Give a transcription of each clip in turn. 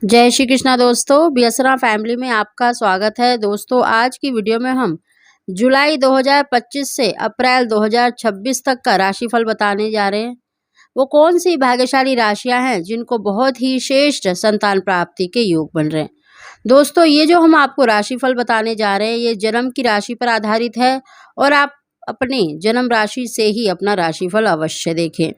जय श्री कृष्णा दोस्तों, बियसरा फैमिली में आपका स्वागत है। दोस्तों आज की वीडियो में हम जुलाई 2025 से अप्रैल 2026 तक का राशिफल बताने जा रहे हैं। वो कौन सी भाग्यशाली राशियां हैं जिनको बहुत ही श्रेष्ठ संतान प्राप्ति के योग बन रहे हैं। दोस्तों ये जो हम आपको राशिफल बताने जा रहे हैं ये जन्म की राशि पर आधारित है और आप अपनी जन्म राशि से ही अपना राशिफल अवश्य देखें।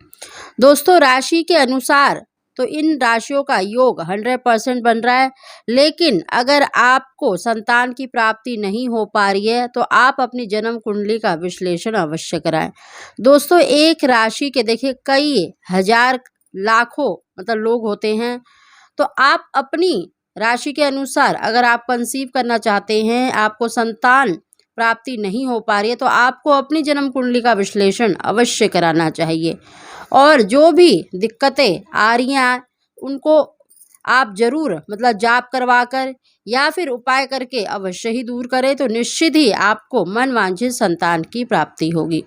दोस्तों राशि के अनुसार तो इन राशियों का योग 100% बन रहा है, लेकिन अगर आपको संतान की प्राप्ति नहीं हो पा रही है तो आप अपनी जन्म कुंडली का विश्लेषण अवश्य कराएं। दोस्तों एक राशि के देखिए कई हजार लाखों लोग होते हैं, तो आप अपनी राशि के अनुसार अगर आप कंसीव करना चाहते हैं, आपको संतान प्राप्ति नहीं हो पा रही है तो आपको अपनी जन्म कुंडली का विश्लेषण अवश्य कराना चाहिए। और जो भी दिक्कतें आ रही हैं उनको आप जरूर जाप करवा कर या फिर उपाय करके अवश्य ही दूर करें, तो निश्चित ही आपको मनवांछित संतान की प्राप्ति होगी।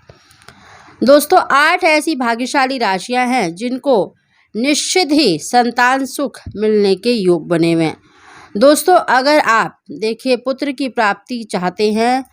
दोस्तों 8 ऐसी भाग्यशाली राशियां हैं जिनको निश्चित ही संतान सुख मिलने के योग बने हुए हैं। दोस्तों अगर आप देखिए पुत्र की प्राप्ति चाहते हैं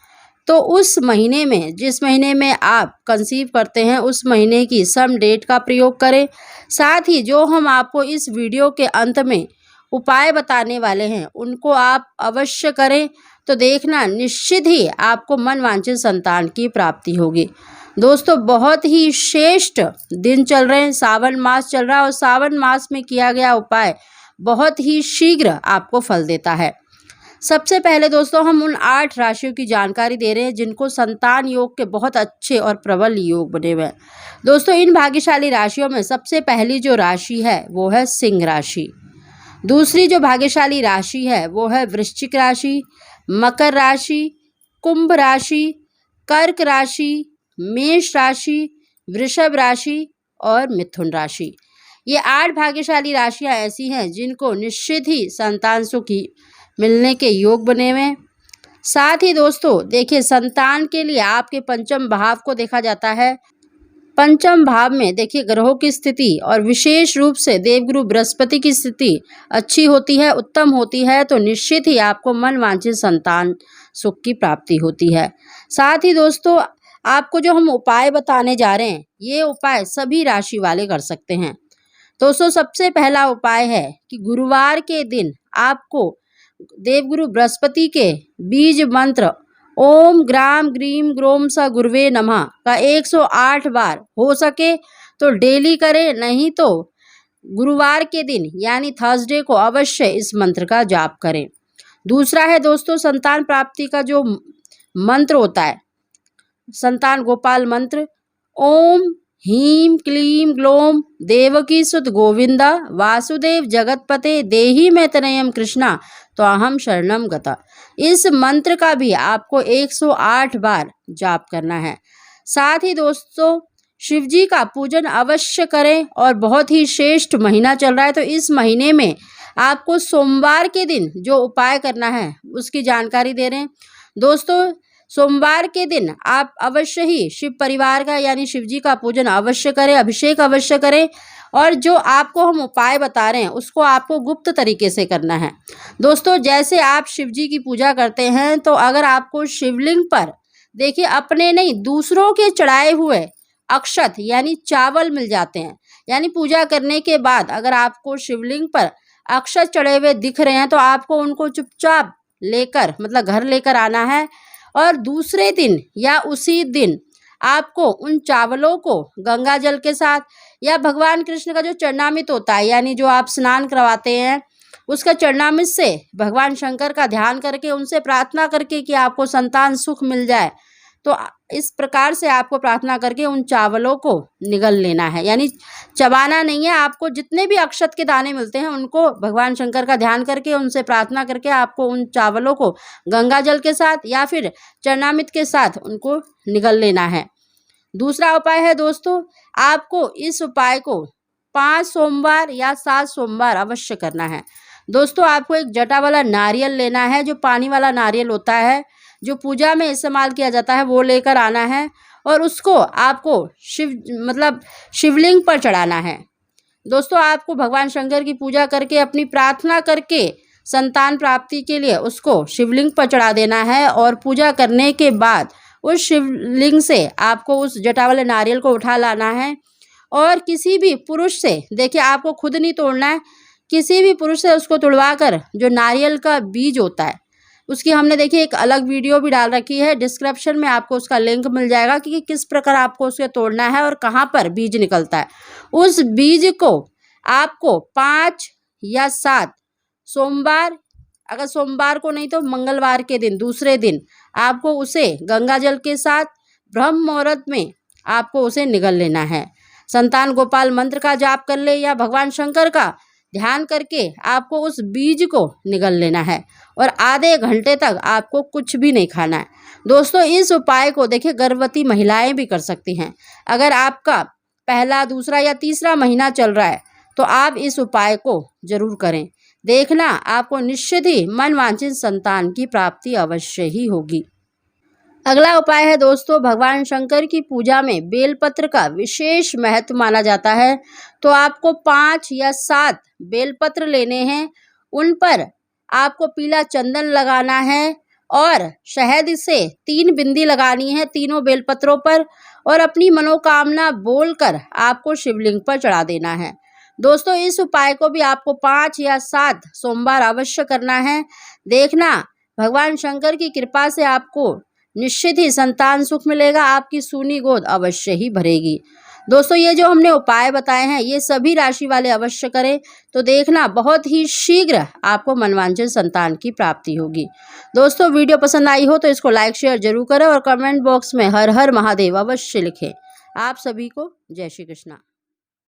तो उस महीने में, जिस महीने में आप कंसीव करते हैं उस महीने की सम डेट का प्रयोग करें। साथ ही जो हम आपको इस वीडियो के अंत में उपाय बताने वाले हैं उनको आप अवश्य करें, तो देखना निश्चित ही आपको मनवांछित संतान की प्राप्ति होगी। दोस्तों बहुत ही श्रेष्ठ दिन चल रहे हैं, सावन मास चल रहा है और सावन मास में किया गया उपाय बहुत ही शीघ्र आपको फल देता है। सबसे पहले दोस्तों हम उन 8 राशियों की जानकारी दे रहे हैं जिनको संतान योग के बहुत अच्छे और प्रबल योग बने हुए हैं। दोस्तों इन भाग्यशाली राशियों में सबसे पहली जो राशि है वो है सिंह राशि। दूसरी जो भाग्यशाली राशि है वो है वृश्चिक राशि, मकर राशि, कुंभ राशि, कर्क राशि, मेष राशि, वृषभ राशि और मिथुन राशि। ये 8 भाग्यशाली राशियां ऐसी हैं जिनको निश्चित ही संतान सुख मिलने के योग बने हुए हैं। साथ ही दोस्तों देखिए संतान के लिए आपके पंचम भाव को देखा जाता है। पंचम भाव में देखिए ग्रहों की स्थिति और विशेष रूप से देवगुरु बृहस्पति की स्थिति अच्छी होती है, उत्तम होती है, तो निश्चित ही आपको मनवांछित संतान सुख की प्राप्ति होती है। साथ ही दोस्तों आपको जो हम उपाय बताने जा रहे हैं ये उपाय सभी राशि वाले कर सकते हैं। दोस्तों सबसे पहला उपाय है कि गुरुवार के दिन आपको देवगुरु बृहस्पति के बीज मंत्र ओम ग्राम ग्रीम ग्रोम स गुरुवे नमः का 108 बार हो सके तो डेली करें, नहीं तो गुरुवार के दिन यानी थर्सडे को अवश्य इस मंत्र का जाप करें। दूसरा है दोस्तों संतान प्राप्ति का जो मंत्र होता है संतान गोपाल मंत्र, ओम ह्रीं क्लीं ग्लौं देवकी सुत गोविंदा वासुदेव जगतपते देहि में तनयम कृष्णा तो अहम शरणम गता। इस मंत्र का भी आपको 108 बार जाप करना है। साथ ही दोस्तों शिव जी का पूजन अवश्य करें और बहुत ही श्रेष्ठ महीना चल रहा है तो इस महीने में आपको सोमवार के दिन जो उपाय करना है उसकी जानकारी दे रहे हैं। दोस्तों सोमवार के दिन आप अवश्य ही शिव परिवार का यानी शिव जी का पूजन अवश्य करें, अभिषेक अवश्य करें, और जो आपको हम उपाय बता रहे हैं उसको आपको गुप्त तरीके से करना है। दोस्तों जैसे आप शिव जी की पूजा करते हैं तो अगर आपको शिवलिंग पर देखिए अपने नहीं दूसरों के चढ़ाए हुए अक्षत यानी चावल मिल जाते हैं, यानी पूजा करने के बाद अगर आपको शिवलिंग पर अक्षत चढ़े हुए दिख रहे हैं तो आपको उनको चुपचाप लेकर घर लेकर आना है और दूसरे दिन या उसी दिन आपको उन चावलों को गंगा जल के साथ या भगवान कृष्ण का जो चरणामृत होता है यानी जो आप स्नान करवाते हैं उसका चरणामृत से भगवान शंकर का ध्यान करके उनसे प्रार्थना करके कि आपको संतान सुख मिल जाए, तो इस प्रकार से आपको प्रार्थना करके उन चावलों को निगल लेना है, यानी चबाना नहीं है। आपको जितने भी अक्षत के दाने मिलते हैं उनको भगवान शंकर का ध्यान करके उनसे प्रार्थना करके आपको उन चावलों को गंगा जल के साथ या फिर चरणामृत के साथ उनको निगल लेना है। दूसरा उपाय है दोस्तों आपको इस उपाय को 5 सोमवार या 7 सोमवार अवश्य करना है। दोस्तों आपको एक जटा वाला नारियल लेना है, जो पानी वाला नारियल होता है जो पूजा में इस्तेमाल किया जाता है वो लेकर आना है और उसको आपको शिवलिंग पर चढ़ाना है। दोस्तों आपको भगवान शंकर की पूजा करके अपनी प्रार्थना करके संतान प्राप्ति के लिए उसको शिवलिंग पर चढ़ा देना है और पूजा करने के बाद उस शिवलिंग से आपको उस जटा वाले नारियल को उठा लाना है और किसी भी पुरुष से, देखिए आपको खुद नहीं तोड़ना है, किसी भी पुरुष से उसको तुड़वा कर जो नारियल का बीज होता है उसकी हमने देखिए एक अलग वीडियो भी डाल रखी है, डिस्क्रिप्शन में आपको उसका लिंक मिल जाएगा कि किस प्रकार आपको उसे तोड़ना है और कहाँ पर बीज निकलता है। उस बीज को आपको 5 या 7 सोमवार, अगर सोमवार को नहीं तो मंगलवार के दिन, दूसरे दिन आपको उसे गंगा जल के साथ ब्रह्म मुहूर्त में आपको उसे निगल लेना है। संतान गोपाल मंत्र का जाप कर ले या भगवान शंकर का ध्यान करके आपको उस बीज को निगल लेना है और आधे घंटे तक आपको कुछ भी नहीं खाना है। दोस्तों इस उपाय को देखिए गर्भवती महिलाएं भी कर सकती हैं। अगर आपका पहला, दूसरा या तीसरा महीना चल रहा है तो आप इस उपाय को जरूर करें। देखना आपको निश्चित ही मनवांछित संतान की प्राप्ति अवश्य ही होगी। अगला उपाय है दोस्तों, भगवान शंकर की पूजा में बेलपत्र का विशेष महत्व माना जाता है। तो आपको 5 या 7 बेलपत्र लेने हैं, उन पर आपको पीला चंदन लगाना है और शहद से 3 बिंदी लगानी है तीनों बेलपत्रों पर और अपनी मनोकामना बोलकर आपको शिवलिंग पर चढ़ा देना है। दोस्तों इस उपाय को भी आपको 5 या 7 सोमवार अवश्य करना है। देखना भगवान शंकर की कृपा से आपको निश्चित ही संतान सुख मिलेगा, आपकी सूनी गोद अवश्य ही भरेगी। दोस्तों ये जो हमने उपाय बताए हैं ये सभी राशि वाले अवश्य करें, तो देखना बहुत ही शीघ्र आपको मनवांछित संतान की प्राप्ति होगी। दोस्तों वीडियो पसंद आई हो तो इसको लाइक शेयर जरूर करें और कमेंट बॉक्स में हर हर महादेव अवश्य लिखें। आप सभी को जय श्री कृष्णा।